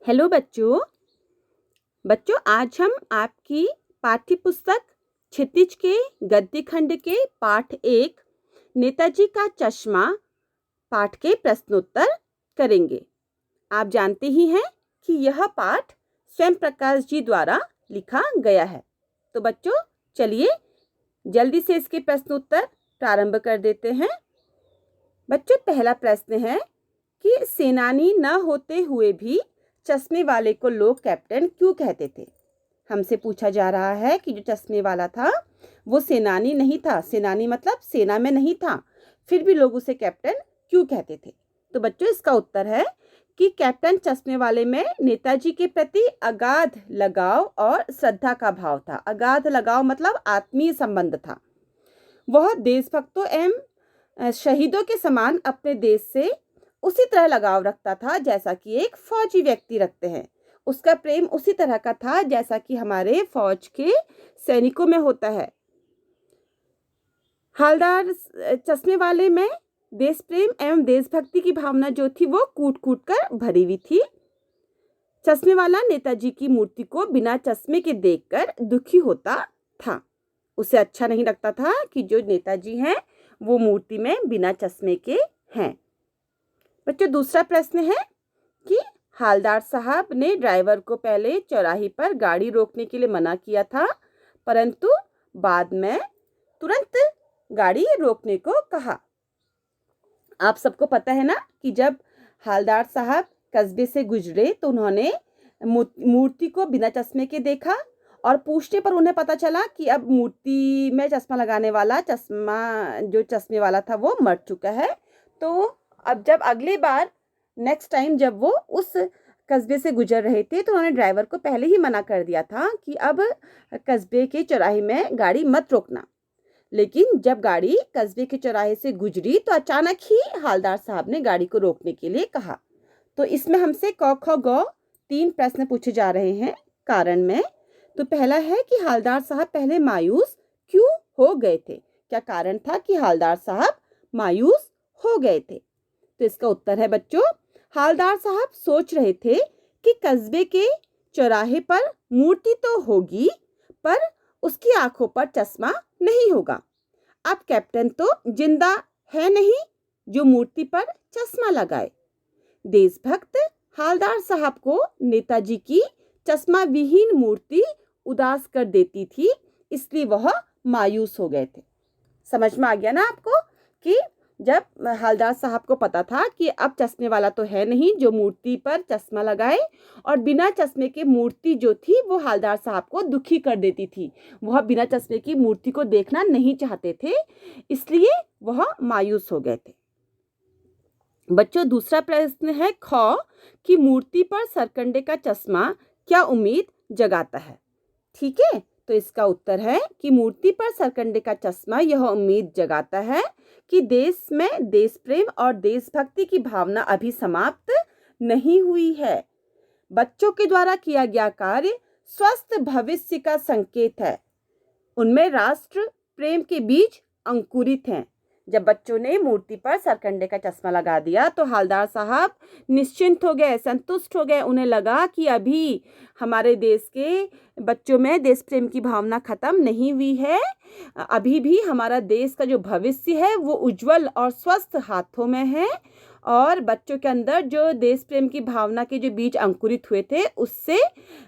Hello बच्चों। आज हम आपकी पाठ्य पुस्तक क्षितिज के गद्य खंड के पाठ 1 नेताजी का चश्मा पाठ के प्रश्नोत्तर करेंगे। आप जानते ही हैं कि यह पाठ स्वयं प्रकाश जी द्वारा लिखा गया है। तो बच्चों चलिए जल्दी से इसके प्रश्नोत्तर प्रारंभ कर देते हैं। बच्चों पहला प्रश्न है कि सेनानी न होते हुए भी चश्मे वाले को लोग कैप्टन क्यों कहते थे। हमसे पूछा जा रहा है कि जो चश्मे वाला था वो सेनानी नहीं था, सेनानी मतलब सेना में नहीं था, फिर भी लोग उसे कैप्टन क्यों कहते थे। तो बच्चों इसका उत्तर है कि कैप्टन चश्मे वाले में नेताजी के प्रति अगाध लगाव और श्रद्धा का भाव था। अगाध लगाव मतलब आत्मीय संबंध था। वह देशभक्तों एवं शहीदों के समान अपने देश से उसी तरह लगाव रखता था जैसा कि एक फौजी व्यक्ति रखते हैं। उसका प्रेम उसी तरह का था जैसा कि हमारे फौज के सैनिकों में होता है। हालदार चश्मे वाले में देश प्रेम एवं देशभक्ति की भावना जो थी वो कूट कूट कर भरी हुई थी। चश्मे वाला नेताजी की मूर्ति को बिना चश्मे के देखकर दुखी होता था। उसे अच्छा नहीं लगता था कि जो नेताजी हैं वो मूर्ति में बिना चश्मे के हैं। बच्चों दूसरा प्रश्न है कि हालदार साहब ने ड्राइवर को पहले चौराहे पर गाड़ी रोकने के लिए मना किया था, परंतु बाद में तुरंत गाड़ी रोकने को कहा। आप सबको पता है ना कि जब हालदार साहब कस्बे से गुजरे तो उन्होंने मूर्ति को बिना चश्मे के देखा और पूछने पर उन्हें पता चला कि अब मूर्ति में चश्मा लगाने वाला जो चश्मे वाला था वो मर चुका है। तो अब जब अगली बार नेक्स्ट टाइम जब वो उस कस्बे से गुजर रहे थे तो उन्होंने ड्राइवर को पहले ही मना कर दिया था कि अब कस्बे के चौराहे में गाड़ी मत रोकना। लेकिन जब गाड़ी कस्बे के चौराहे से गुजरी तो अचानक ही हालदार साहब ने गाड़ी को रोकने के लिए कहा। तो इसमें हमसे क ख ग 3 प्रश्न पूछे जा रहे हैं कारण में। तो पहला है कि हालदार साहब पहले मायूस क्यों हो गए थे। क्या कारण था कि हालदार साहब मायूस हो गए थे। तो इसका उत्तर है बच्चों, हालदार साहब सोच रहे थे कि कस्बे के चौराहे पर मूर्ति तो होगी पर उसकी आंखों पर चश्मा नहीं होगा। अब कैप्टन तो जिंदा है नहीं जो मूर्ति पर चश्मा लगाए। देशभक्त हालदार साहब को नेताजी की चश्मा विहीन मूर्ति उदास कर देती थी, इसलिए वह मायूस हो गए थे। समझ में आ गया ना आपको कि जब हालदार साहब को पता था कि अब चश्मे वाला तो है नहीं जो मूर्ति पर चश्मा लगाए, और बिना चश्मे के मूर्ति जो थी वो हालदार साहब को दुखी कर देती थी, वह बिना चश्मे की मूर्ति को देखना नहीं चाहते थे, इसलिए वह मायूस हो गए थे। बच्चों दूसरा प्रश्न है ख कि मूर्ति पर सरकंडे का चश्मा क्या उम्मीद जगाता है। ठीक है, तो इसका उत्तर है कि मूर्ति पर सरकंडे का चश्मा यह उम्मीद जगाता है कि देश में देश प्रेम और देशभक्ति की भावना अभी समाप्त नहीं हुई है। बच्चों के द्वारा किया गया कार्य स्वस्थ भविष्य का संकेत है। उनमें राष्ट्र प्रेम के बीज अंकुरित हैं। जब बच्चों ने मूर्ति पर सरकंडे का चश्मा लगा दिया तो हालदार साहब निश्चिंत हो गए, संतुष्ट हो गए। उन्हें लगा कि अभी हमारे देश के बच्चों में देश प्रेम की भावना खत्म नहीं हुई है, अभी भी हमारा देश का जो भविष्य है वो उज्जवल और स्वस्थ हाथों में है। और बच्चों के अंदर जो देश प्रेम की भावना के जो बीज अंकुरित हुए थे उससे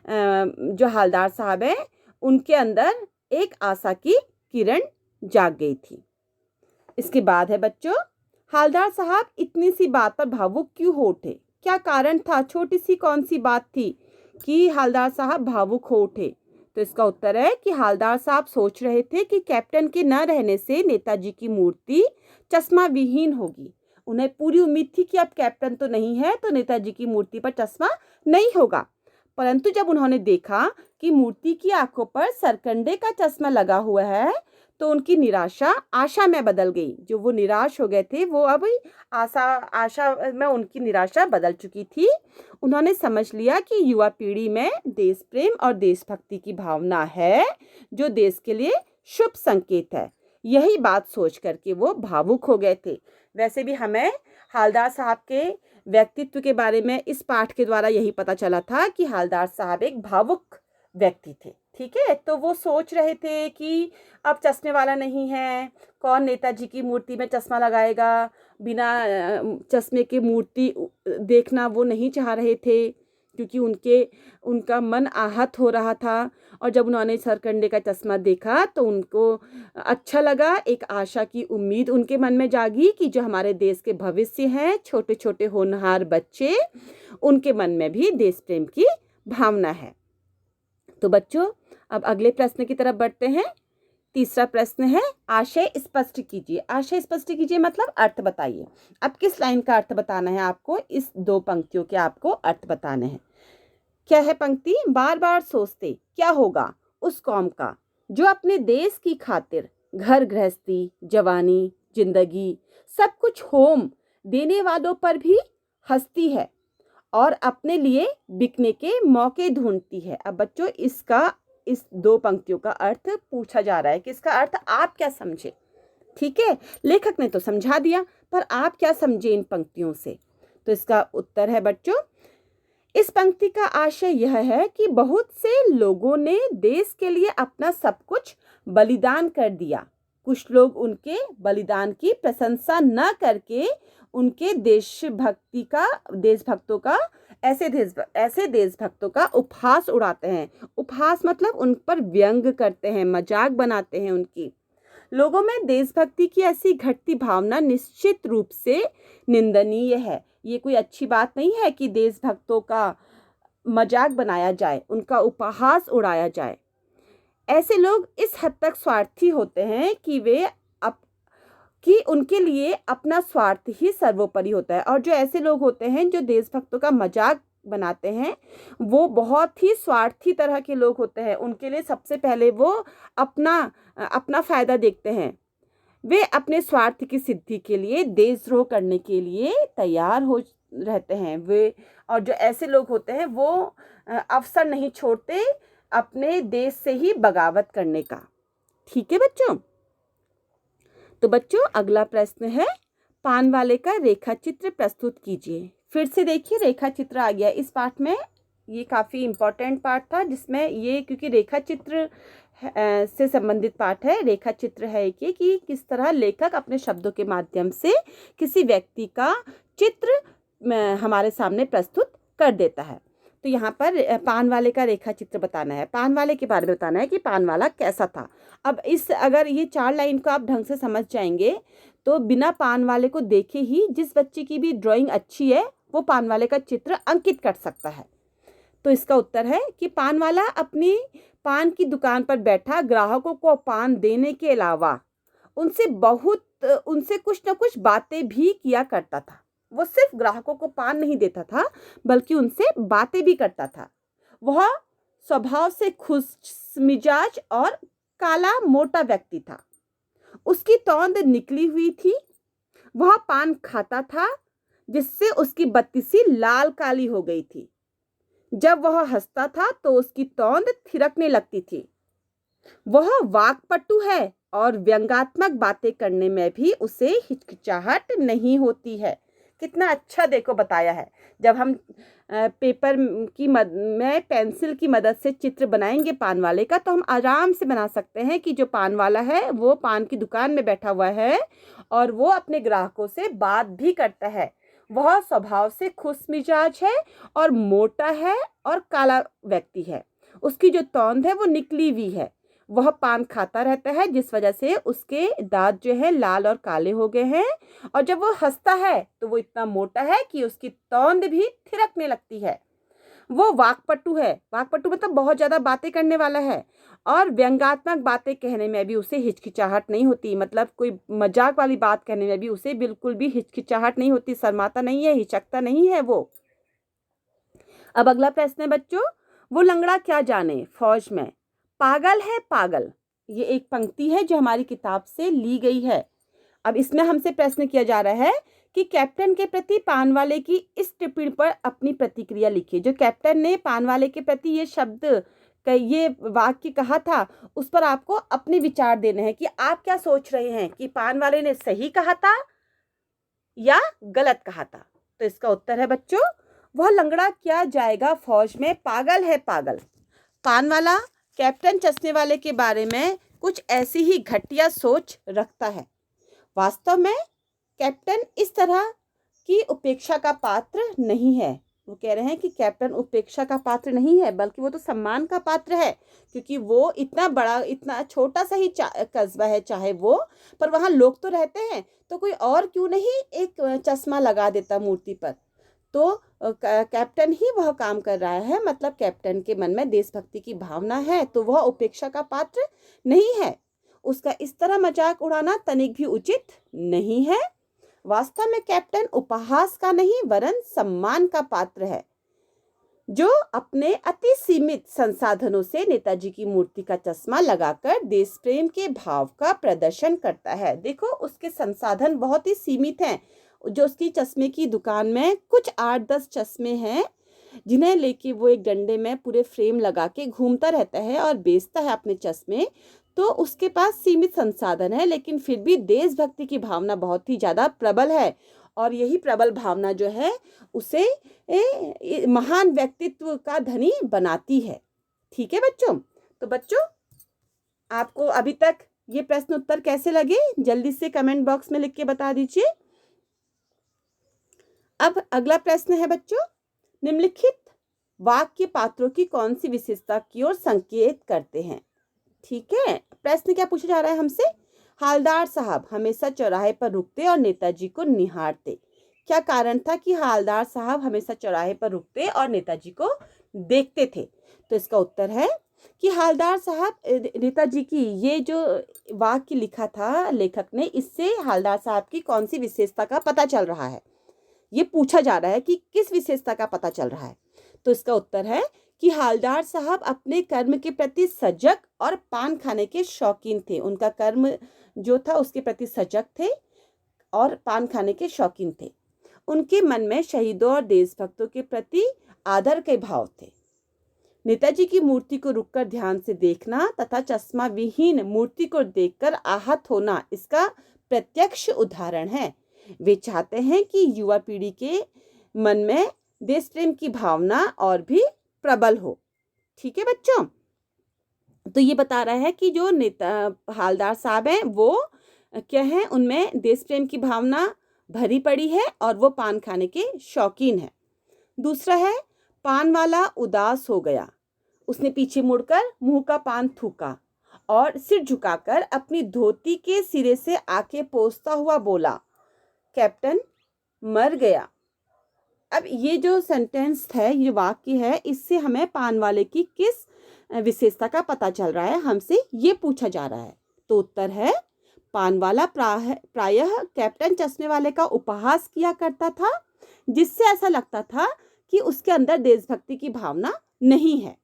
जो हालदार साहब हैं उनके अंदर एक आशा की किरण जाग गई थी। इसके बाद है बच्चों, हालदार साहब इतनी सी बात पर भावुक क्यों हो उठे। क्या कारण था, छोटी सी कौन सी बात थी कि हालदार साहब भावुक हो उठे। तो इसका उत्तर है कि हालदार साहब सोच रहे थे कि कैप्टन के न रहने से नेताजी की मूर्ति चश्मा विहीन होगी। उन्हें पूरी उम्मीद थी कि अब कैप्टन तो नहीं है तो नेताजी की मूर्ति पर चश्मा नहीं होगा, परंतु जब उन्होंने देखा कि मूर्ति की आंखों पर सरकंडे का चश्मा लगा हुआ है तो उनकी निराशा आशा में बदल गई। जो वो निराश हो गए थे वो अब आशा में उनकी निराशा बदल चुकी थी। उन्होंने समझ लिया कि युवा पीढ़ी में देश प्रेम और देशभक्ति की भावना है जो देश के लिए शुभ संकेत है। यही बात सोच करके वो भावुक हो गए थे। वैसे भी हमें हालदार साहब के व्यक्तित्व के बारे में इस पाठ के द्वारा यही पता चला था कि हवलदार साहब एक भावुक व्यक्ति थे। ठीक है, तो वो सोच रहे थे कि अब चश्मे वाला नहीं है, कौन नेताजी की मूर्ति में चश्मा लगाएगा। बिना चश्मे की मूर्ति देखना वो नहीं चाह रहे थे, क्योंकि उनका मन आहत हो रहा था। और जब उन्होंने सरकंडे का चश्मा देखा तो उनको अच्छा लगा, एक आशा की उम्मीद उनके मन में जागी कि जो हमारे देश के भविष्य हैं, छोटे छोटे होनहार बच्चे, उनके मन में भी देश प्रेम की भावना है। तो बच्चों, अब अगले प्रश्न की तरफ बढ़ते हैं। तीसरा प्रश्न है, आशय स्पष्ट कीजिए। आशय स्पष्ट कीजिए मतलब अर्थ बताइए। अब किस लाइन का अर्थ बताना है आपको? इस 2 पंक्तियों के आपको अर्थ बताने हैं। क्या है पंक्ति? बार बार सोचते क्या होगा उस कौम का जो अपने देश की खातिर घर गृहस्थी, जवानी, जिंदगी सब कुछ होम देने वालों पर भी हंसती है और अपने लिए बिकने के मौके ढूंढती है। अब बच्चों, इस 2 पंक्तियों का अर्थ पूछा जा रहा है कि इसका अर्थ आप क्या समझे। ठीक है, लेखक ने तो समझा दिया, पर आप क्या समझे इन पंक्तियों से? तो इसका उत्तर है बच्चों, इस पंक्ति का आशय यह है कि बहुत से लोगों ने देश के लिए अपना सब कुछ बलिदान कर दिया। कुछ लोग उनके बलिदान की प्रशंसा न करके उनके ऐसे देशभक्तों का उपहास उड़ाते हैं। उपहास मतलब उन पर व्यंग करते हैं, मजाक बनाते हैं उनकी। लोगों में देशभक्ति की ऐसी घटती भावना निश्चित रूप से निंदनीय है। ये कोई अच्छी बात नहीं है कि देशभक्तों का मजाक बनाया जाए, उनका उपहास उड़ाया जाए। ऐसे लोग इस हद तक स्वार्थी होते हैं कि उनके लिए अपना स्वार्थ ही सर्वोपरि होता है। और जो ऐसे लोग होते हैं जो देशभक्तों का मजाक बनाते हैं, वो बहुत ही स्वार्थी तरह के लोग होते हैं। उनके लिए सबसे पहले वो अपना फायदा देखते हैं। वे अपने स्वार्थ की सिद्धि के लिए देशद्रोह करने के लिए तैयार हो रहते हैं। और जो ऐसे लोग होते हैं वो अवसर नहीं छोड़ते अपने देश से ही बगावत करने का। ठीक है बच्चों। तो बच्चों, अगला प्रश्न है, पान वाले का रेखा चित्र प्रस्तुत कीजिए। फिर से देखिए, रेखा चित्र आ गया इस पाठ में। ये काफ़ी इम्पोर्टेंट पाठ था, जिसमें ये क्योंकि रेखा चित्र से संबंधित पाठ है। रेखा चित्र है कि किस तरह लेखक अपने शब्दों के माध्यम से किसी व्यक्ति का चित्र हमारे सामने प्रस्तुत कर देता है। तो यहाँ पर पान वाले का रेखा चित्र बताना है, पान वाले के बारे में बताना है कि पान वाला कैसा था। अब अगर ये 4 लाइन को आप ढंग से समझ जाएंगे तो बिना पान वाले को देखे ही जिस बच्चे की भी ड्राइंग अच्छी है वो पान वाले का चित्र अंकित कर सकता है। तो इसका उत्तर है कि पान वाला अपनी पान की दुकान पर बैठा ग्राहकों को पान देने के अलावा उनसे कुछ न कुछ बातें भी किया करता था। वो सिर्फ ग्राहकों को पान नहीं देता था बल्कि उनसे बातें भी करता था। वह स्वभाव से खुश मिजाज और काला मोटा व्यक्ति था। उसकी तौंद निकली हुई थी। वह पान खाता था जिससे उसकी बत्तीसी लाल काली हो गई थी। जब वह हंसता था तो उसकी तौंद थिरकने लगती थी। वह वाक्पटु है और व्यंग्यात्मक बातें करने में भी उसे हिचकिचाहट नहीं होती है। कितना अच्छा देखो बताया है। जब हम पेपर में पेंसिल की मदद से चित्र बनाएंगे पान वाले का, तो हम आराम से बना सकते हैं कि जो पान वाला है वो पान की दुकान में बैठा हुआ है और वो अपने ग्राहकों से बात भी करता है। वह स्वभाव से खुश मिजाज है और मोटा है और काला व्यक्ति है। उसकी जो तौंद है वो निकली हुई है। वह पान खाता रहता है जिस वजह से उसके दांत जो है लाल और काले हो गए हैं। और जब वो हंसता है तो वो इतना मोटा है कि उसकी तौंद भी थिरकने लगती है। वो वाक्पटु है। वाक्पटु मतलब बहुत ज़्यादा बातें करने वाला है और व्यंग्यात्मक बातें कहने में भी उसे हिचकिचाहट नहीं होती। मतलब कोई मजाक वाली बात कहने में भी उसे बिल्कुल भी हिचकिचाहट नहीं होती, शर्माता नहीं है, हिचकता नहीं है वो। अब अगला प्रश्न है बच्चों, वो लंगड़ा क्या जाने फौज में, पागल है पागल। ये एक पंक्ति है जो हमारी किताब से ली गई है। अब इसमें हमसे प्रश्न किया जा रहा है कि कैप्टन के प्रति पान वाले की इस टिप्पणी पर अपनी प्रतिक्रिया लिखिए। जो कैप्टन ने पान वाले के प्रति ये वाक्य कहा था, उस पर आपको अपने विचार देने हैं कि आप क्या सोच रहे हैं कि पान वाले ने सही कहा था या गलत कहा था। तो इसका उत्तर है बच्चों, वह लंगड़ा क्या जाएगा फौज में, पागल है पागल। पान वाला कैप्टन चश्मे वाले के बारे में कुछ ऐसी ही घटिया सोच रखता है। वास्तव में कैप्टन इस तरह की उपेक्षा का पात्र नहीं है। वो कह रहे हैं कि कैप्टन उपेक्षा का पात्र नहीं है, बल्कि वो तो सम्मान का पात्र है, क्योंकि वो इतना बड़ा, इतना छोटा सा ही कस्बा है चाहे वो, पर वहाँ लोग तो रहते हैं, तो कोई और क्यों नहीं एक चश्मा लगा देता मूर्ति पर। तो कैप्टन ही वह काम कर रहा है, मतलब कैप्टन के मन में देशभक्ति की भावना है, तो वह उपेक्षा का पात्र नहीं है। उसका इस तरह मजाक उड़ाना तनिक भी उचित नहीं है। वास्तव में कैप्टन उपहास का नहीं वरन सम्मान का पात्र है, जो अपने अति सीमित संसाधनों से नेताजी की मूर्ति का चश्मा लगाकर देश प्रेम के भाव का प्रदर्शन करता है। देखो, उसके संसाधन बहुत ही सीमित हैं। जो उसकी चश्मे की दुकान में कुछ 8-10 चश्मे हैं, जिन्हें लेके वो एक डंडे में पूरे फ्रेम लगा के घूमता रहता है और बेचता है अपने चश्मे। तो उसके पास सीमित संसाधन है, लेकिन फिर भी देशभक्ति की भावना बहुत ही ज़्यादा प्रबल है, और यही प्रबल भावना जो है उसे महान व्यक्तित्व का धनी बनाती है। ठीक है बच्चों, तो बच्चों आपको अभी तक ये प्रश्न उत्तर कैसे लगे, जल्दी से कमेंट बॉक्स में लिख के बता दीजिए। अब अगला प्रश्न है बच्चों, निम्नलिखित वाक्य पात्रों की कौन सी विशेषता की ओर संकेत करते हैं। ठीक है, प्रश्न क्या पूछा जा रहा है हमसे, हालदार साहब हमेशा चौराहे पर रुकते और नेताजी को निहारते। क्या कारण था कि हालदार साहब हमेशा चौराहे पर रुकते और नेताजी को देखते थे। तो इसका उत्तर है कि हालदार साहब, नेताजी की ये जो वाक्य लिखा था लेखक ने, इससे हालदार साहब की कौन सी विशेषता का पता चल रहा है, ये पूछा जा रहा है कि किस विशेषता का पता चल रहा है। तो इसका उत्तर है कि हालदार साहब अपने कर्म के प्रति सजग और पान खाने के शौकीन थे। उनका कर्म जो था उसके प्रति सजग थे और पान खाने के शौकीन थे। उनके मन में शहीदों और देशभक्तों के प्रति आदर के भाव थे। नेताजी की मूर्ति को रुककर ध्यान से देखना तथा चश्मा विहीन मूर्ति को देखकर आहत होना इसका प्रत्यक्ष उदाहरण है। वे चाहते हैं कि युवा पीढ़ी के मन में देश प्रेम की भावना और भी प्रबल हो। ठीक है बच्चों, तो ये बता रहा है कि जो नेता हालदार साहब हैं वो क्या है, उनमें देश प्रेम की भावना भरी पड़ी है और वो पान खाने के शौकीन है। दूसरा है, पान वाला उदास हो गया, उसने पीछे मुड़कर मुंह का पान थूका और सिर झुकाकर अपनी धोती के सिरे से आंखें पोंछता हुआ बोला, कैप्टन मर गया। अब ये जो सेंटेंस है, ये वाक्य है, इससे हमें पान वाले की किस विशेषता का पता चल रहा है, हमसे ये पूछा जा रहा है। तो उत्तर है, पान वाला प्रायः कैप्टन चश्मे वाले का उपहास किया करता था, जिससे ऐसा लगता था कि उसके अंदर देशभक्ति की भावना नहीं है।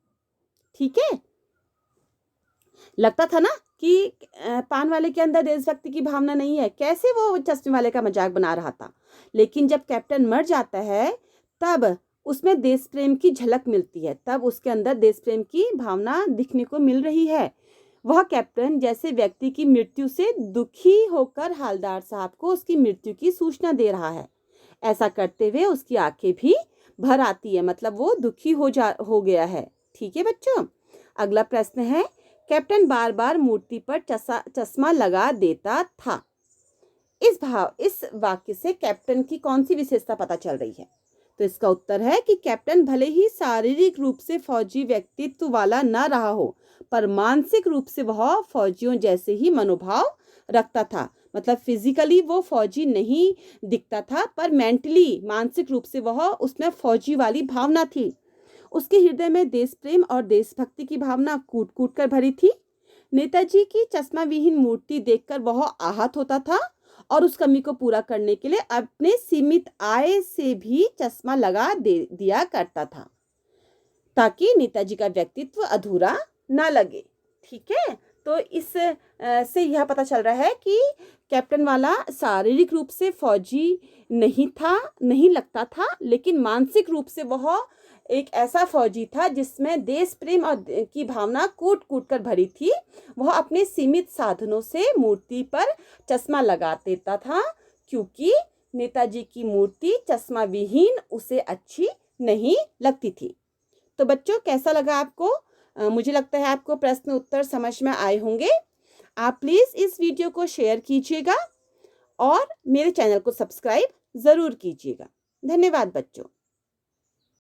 ठीक है, लगता था ना कि पान वाले के अंदर देशभक्ति की भावना नहीं है, कैसे वो चश्मे वाले का मजाक बना रहा था। लेकिन जब कैप्टन मर जाता है तब उसमें देश प्रेम की झलक मिलती है, तब उसके अंदर देश प्रेम की भावना दिखने को मिल रही है। वह कैप्टन जैसे व्यक्ति की मृत्यु से दुखी होकर हालदार साहब को उसकी मृत्यु की सूचना दे रहा है। ऐसा करते हुए उसकी आंखें भी भर आती है, मतलब वो दुखी हो गया है। ठीक है बच्चों, अगला प्रश्न है, कैप्टन बार बार मूर्ति पर चश्मा लगा देता था। इस वाक्य से कैप्टन की कौन सी विशेषता पता चल रही है। तो इसका उत्तर है कि कैप्टन भले ही शारीरिक रूप से फौजी व्यक्तित्व वाला न रहा हो, पर मानसिक रूप से वह फौजियों जैसे ही मनोभाव रखता था। मतलब फिजिकली वो फौजी नहीं दिखता था, पर मेंटली, मानसिक रूप से वह उसमें फौजी वाली भावना थी। उसके हृदय में देश प्रेम और देशभक्ति की भावना कूट कूट कर भरी थी। नेताजी की चश्मा विहीन मूर्ति देखकर वह आहत होता था और उस कमी को पूरा करने के लिए अपने सीमित आय से भी चश्मा लगा दिया करता था, ताकि नेताजी का व्यक्तित्व अधूरा ना लगे। ठीक है, तो इस से यह पता चल रहा है कि कैप्टन वाला शारीरिक रूप से फौजी नहीं लगता था, लेकिन मानसिक रूप से वह एक ऐसा फौजी था जिसमें देश प्रेम और की भावना कूट कूट कर भरी थी। वह अपने सीमित साधनों से मूर्ति पर चश्मा लगा देता था, क्योंकि नेताजी की मूर्ति चश्मा विहीन उसे अच्छी नहीं लगती थी। तो बच्चों, कैसा लगा आपको? मुझे लगता है आपको प्रश्न उत्तर समझ में आए होंगे। आप प्लीज़ इस वीडियो को शेयर कीजिएगा और मेरे चैनल को सब्सक्राइब ज़रूर कीजिएगा। धन्यवाद बच्चों।